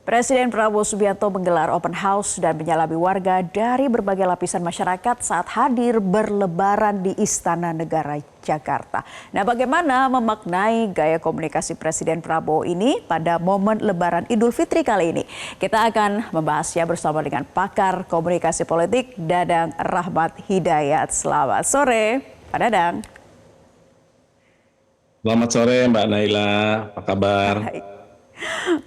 Presiden Prabowo Subianto menggelar open house dan menyalami warga dari berbagai lapisan masyarakat saat hadir berlebaran di Istana Negara Jakarta. Nah, bagaimana memaknai gaya komunikasi Presiden Prabowo ini pada momen Lebaran Idul Fitri kali ini? Kita akan membahasnya bersama dengan pakar komunikasi politik Dadang Rahmat Hidayat. Selamat sore, Pak Dadang. Selamat sore Mbak Naila, apa kabar? Baik.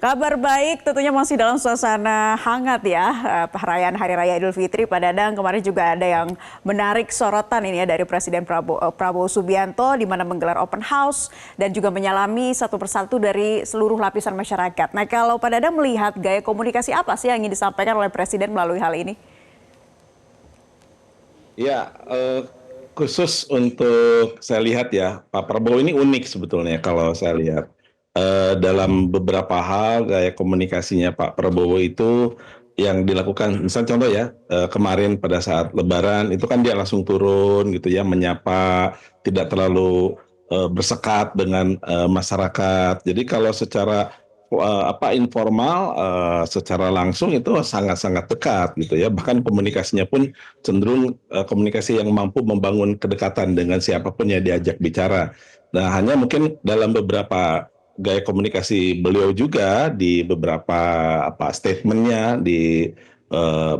Kabar baik, tentunya masih dalam suasana hangat ya, perayaan Hari Raya Idul Fitri. Pak Dadang, kemarin juga ada yang menarik sorotan ini ya dari Presiden Prabowo Subianto, di mana menggelar open house dan juga menyalami satu persatu dari seluruh lapisan masyarakat. Nah, kalau Pak Dadang melihat gaya komunikasi apa sih yang ingin disampaikan oleh Presiden melalui hal ini? Ya, khusus untuk saya lihat ya, Pak Prabowo ini unik sebetulnya kalau saya lihat. Dalam beberapa hal gaya komunikasinya Pak Prabowo itu yang dilakukan, misal contoh ya, kemarin pada saat Lebaran itu kan dia langsung turun gitu ya, menyapa, tidak terlalu bersekat dengan masyarakat. Jadi kalau secara informal, secara langsung itu sangat-sangat dekat gitu ya. Bahkan komunikasinya pun cenderung komunikasi yang mampu membangun kedekatan dengan siapapun yang diajak bicara. Nah, hanya mungkin dalam beberapa gaya komunikasi beliau juga di beberapa statementnya di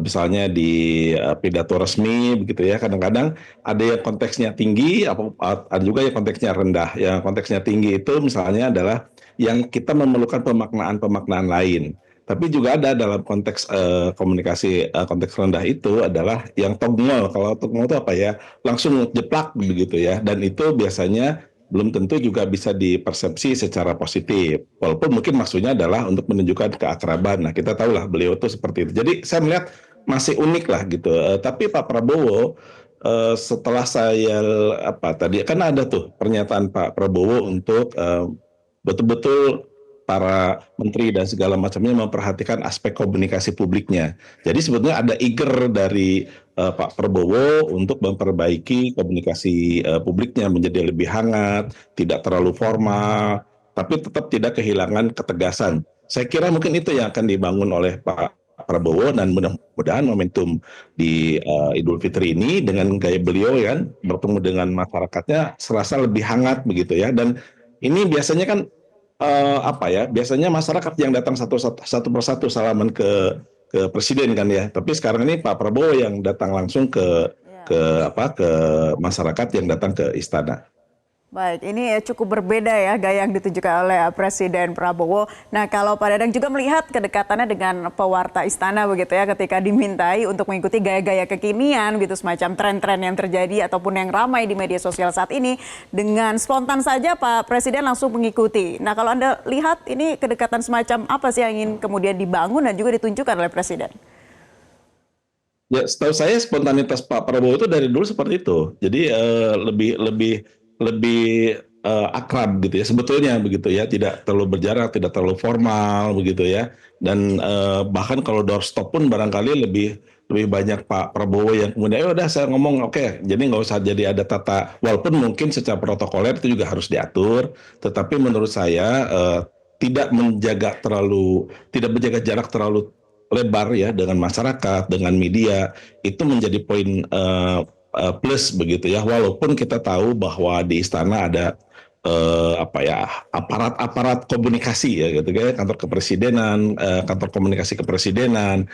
misalnya di pidato resmi begitu ya, kadang-kadang ada yang konteksnya tinggi, ada juga yang konteksnya rendah. Yang konteksnya tinggi itu misalnya adalah yang kita memerlukan pemaknaan-pemaknaan lain. Tapi juga ada dalam konteks komunikasi konteks rendah itu adalah yang togngol. Kalau togngol itu apa ya? Langsung jeplak begitu ya. Dan itu biasanya belum tentu juga bisa dipersepsi secara positif. Walaupun mungkin maksudnya adalah untuk menunjukkan keakraban. Nah, kita tahulah beliau itu seperti itu. Jadi saya melihat masih unik lah gitu. Tapi Pak Prabowo setelah saya tadi kan ada tuh pernyataan Pak Prabowo untuk betul-betul para menteri dan segala macamnya memperhatikan aspek komunikasi publiknya. Jadi sebetulnya ada eager dari Pak Prabowo untuk memperbaiki komunikasi publiknya menjadi lebih hangat, tidak terlalu formal, tapi tetap tidak kehilangan ketegasan. Saya kira mungkin itu yang akan dibangun oleh Pak Prabowo, dan mudah-mudahan momentum di Idul Fitri ini dengan gaya beliau kan bertemu dengan masyarakatnya serasa lebih hangat begitu ya. Dan ini biasanya kan biasanya masyarakat yang datang satu persatu salaman ke presiden kan ya. Tapi sekarang ini Pak Prabowo yang datang langsung ke masyarakat yang datang ke istana. Baik, ini cukup berbeda ya gaya yang ditunjukkan oleh Presiden Prabowo. Nah, kalau Pak Dadang juga melihat kedekatannya dengan pewarta istana begitu ya, ketika dimintai untuk mengikuti gaya-gaya kekinian gitu, semacam tren-tren yang terjadi ataupun yang ramai di media sosial saat ini, dengan spontan saja Pak Presiden langsung mengikuti. Nah, kalau Anda lihat ini kedekatan semacam apa sih yang ingin kemudian dibangun dan juga ditunjukkan oleh Presiden? Ya, setahu saya spontanitas Pak Prabowo itu dari dulu seperti itu. Jadi lebih akrab gitu ya sebetulnya begitu ya, tidak terlalu berjarak, tidak terlalu formal begitu ya. Dan bahkan kalau doorstop pun barangkali lebih lebih banyak Pak Prabowo yang kemudian udah saya ngomong oke, jadi nggak usah jadi ada tata, walaupun mungkin secara protokoler itu juga harus diatur, tetapi menurut saya tidak menjaga jarak terlalu lebar ya dengan masyarakat, dengan media, itu menjadi poin plus begitu ya. Walaupun kita tahu bahwa di istana ada aparat-aparat komunikasi ya gitu ya, kantor kepresidenan, kantor komunikasi kepresidenan,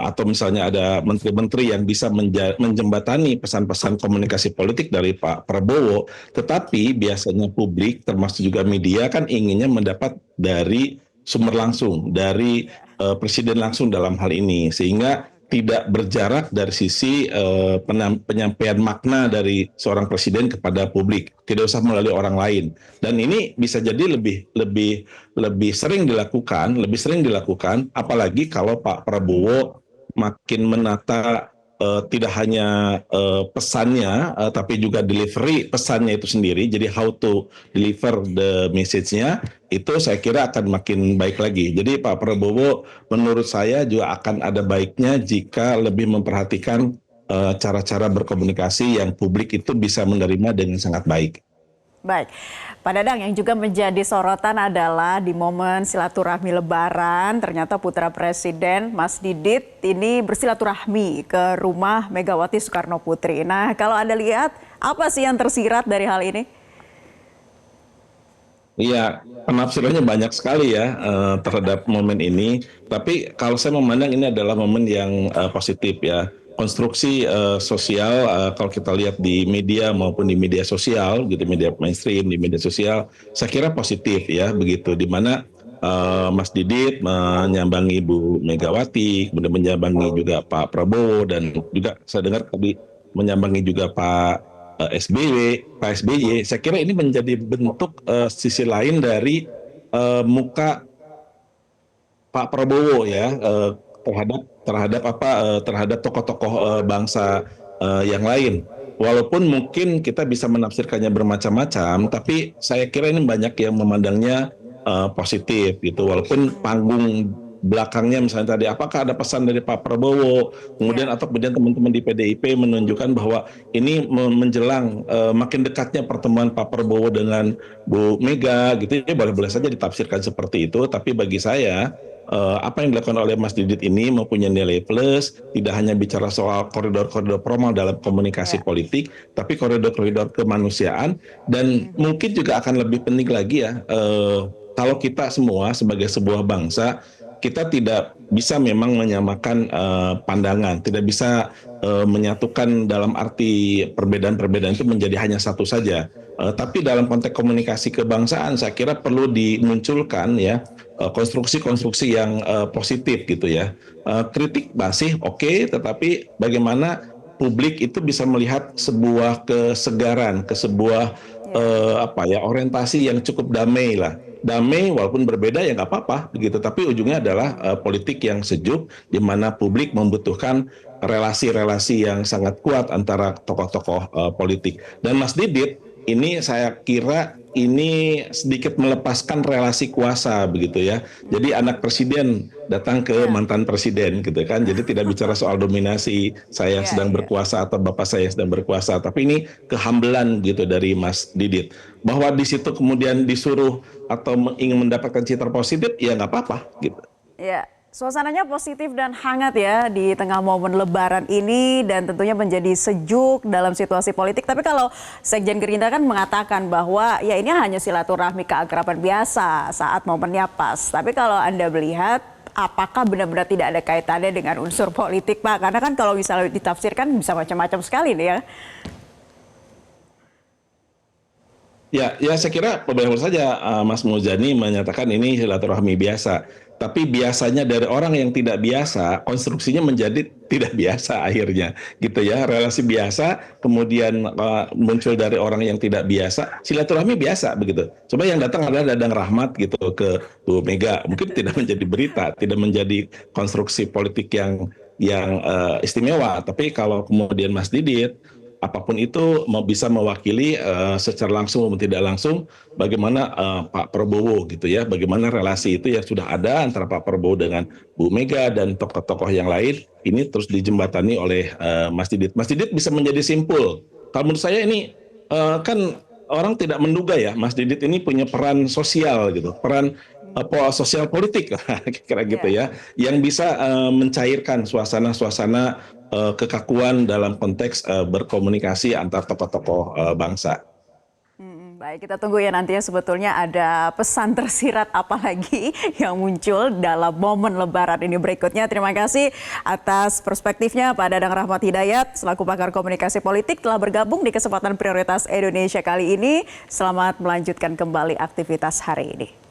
atau misalnya ada menteri-menteri yang bisa menjembatani pesan-pesan komunikasi politik dari Pak Prabowo. Tetapi biasanya publik termasuk juga media kan inginnya mendapat dari sumber langsung dari presiden langsung dalam hal ini, sehingga tidak berjarak dari sisi penyampaian makna dari seorang presiden kepada publik, tidak usah melalui orang lain. Dan ini bisa jadi lebih sering dilakukan, apalagi kalau Pak Prabowo makin menata tidak hanya pesannya, tapi juga delivery pesannya itu sendiri. Jadi how to deliver the message-nya itu saya kira akan makin baik lagi. Jadi Pak Prabowo menurut saya juga akan ada baiknya jika lebih memperhatikan cara-cara berkomunikasi yang publik itu bisa menerima dengan sangat baik. Baik, Pak Dadang, yang juga menjadi sorotan adalah di momen silaturahmi Lebaran, ternyata putra Presiden Mas Didit ini bersilaturahmi ke rumah Megawati Soekarno Putri. Nah, kalau Anda lihat, apa sih yang tersirat dari hal ini? Iya, penafsirannya banyak sekali ya terhadap momen ini. Tapi kalau saya memandang ini adalah momen yang positif ya. Konstruksi sosial kalau kita lihat di media maupun di media sosial, gitu, media mainstream, di media sosial, saya kira positif ya, begitu. Di mana Mas Didit menyambangi Bu Megawati, kemudian menyambangi juga Pak Prabowo, dan juga saya dengar tadi menyambangi juga Pak SBY, saya kira ini menjadi bentuk sisi lain dari muka Pak Prabowo ya terhadap tokoh-tokoh bangsa yang lain. Walaupun mungkin kita bisa menafsirkannya bermacam-macam, tapi saya kira ini banyak yang memandangnya positif gitu. Walaupun panggung belakangnya misalnya tadi, apakah ada pesan dari Pak Prabowo, kemudian atau kemudian teman-teman di PDIP menunjukkan bahwa ini menjelang makin dekatnya pertemuan Pak Prabowo dengan Bu Mega gitu ya, boleh-boleh saja ditafsirkan seperti itu. Tapi bagi saya apa yang dilakukan oleh Mas Didit ini mempunyai nilai plus, tidak hanya bicara soal koridor-koridor formal dalam komunikasi politik, tapi koridor-koridor kemanusiaan, dan mungkin juga akan lebih penting lagi ya, kalau kita semua sebagai sebuah bangsa, kita tidak bisa memang menyamakan pandangan, tidak bisa menyatukan dalam arti perbedaan-perbedaan itu menjadi hanya satu saja. Tapi dalam konteks komunikasi kebangsaan, saya kira perlu dimunculkan ya konstruksi-konstruksi yang positif gitu ya. Kritik masih oke, tetapi bagaimana publik itu bisa melihat sebuah kesegaran, sebuah orientasi yang cukup damai lah. Damai walaupun berbeda ya nggak apa-apa begitu, tapi ujungnya adalah politik yang sejuk di mana publik membutuhkan relasi-relasi yang sangat kuat antara tokoh-tokoh politik. Dan Mas Didit ini saya kira ini sedikit melepaskan relasi kuasa begitu ya. Jadi anak presiden datang ke mantan presiden gitu kan. Jadi tidak bicara soal dominasi, saya sedang berkuasa atau bapak saya sedang berkuasa, tapi ini kehambelan gitu dari Mas Didit. Bahwa di situ kemudian disuruh atau ingin mendapatkan citra positif, ya nggak apa-apa gitu. Ya, suasananya positif dan hangat ya di tengah momen Lebaran ini, dan tentunya menjadi sejuk dalam situasi politik. Tapi kalau Sekjen Gerindra kan mengatakan bahwa ya ini hanya silaturahmi keakraban biasa saat momennya pas. Tapi kalau Anda melihat, apakah benar-benar tidak ada kaitannya dengan unsur politik, Pak? Karena kan kalau misalnya ditafsirkan bisa macam-macam sekali nih ya. Ya, saya kira boleh saja Mas Muzani menyatakan ini silaturahmi biasa. Tapi biasanya dari orang yang tidak biasa, konstruksinya menjadi tidak biasa akhirnya, gitu ya. Relasi biasa, kemudian muncul dari orang yang tidak biasa, silaturahmi biasa begitu. Coba yang datang adalah Dadang Rahmat gitu ke Bu Mega, mungkin tidak menjadi berita, tidak menjadi konstruksi politik yang istimewa. Tapi kalau kemudian Mas Didit, apapun itu bisa mewakili secara langsung maupun tidak langsung bagaimana Pak Prabowo gitu ya, bagaimana relasi itu yang sudah ada antara Pak Prabowo dengan Bu Mega dan tokoh-tokoh yang lain, ini terus dijembatani oleh Mas Didit. Mas Didit bisa menjadi simpul. Kalau menurut saya ini kan orang tidak menduga ya, Mas Didit ini punya peran sosial gitu, peran sosial politik kira-kira gitu ya, yang bisa mencairkan suasana-suasana kekakuan dalam konteks berkomunikasi antar tokoh-tokoh bangsa. Baik, kita tunggu ya nantinya sebetulnya ada pesan tersirat apa lagi yang muncul dalam momen Lebaran ini berikutnya. Terima kasih atas perspektifnya Pak Dadang Rahmat Hidayat selaku pakar komunikasi politik telah bergabung di kesempatan Prioritas Indonesia kali ini. Selamat melanjutkan kembali aktivitas hari ini.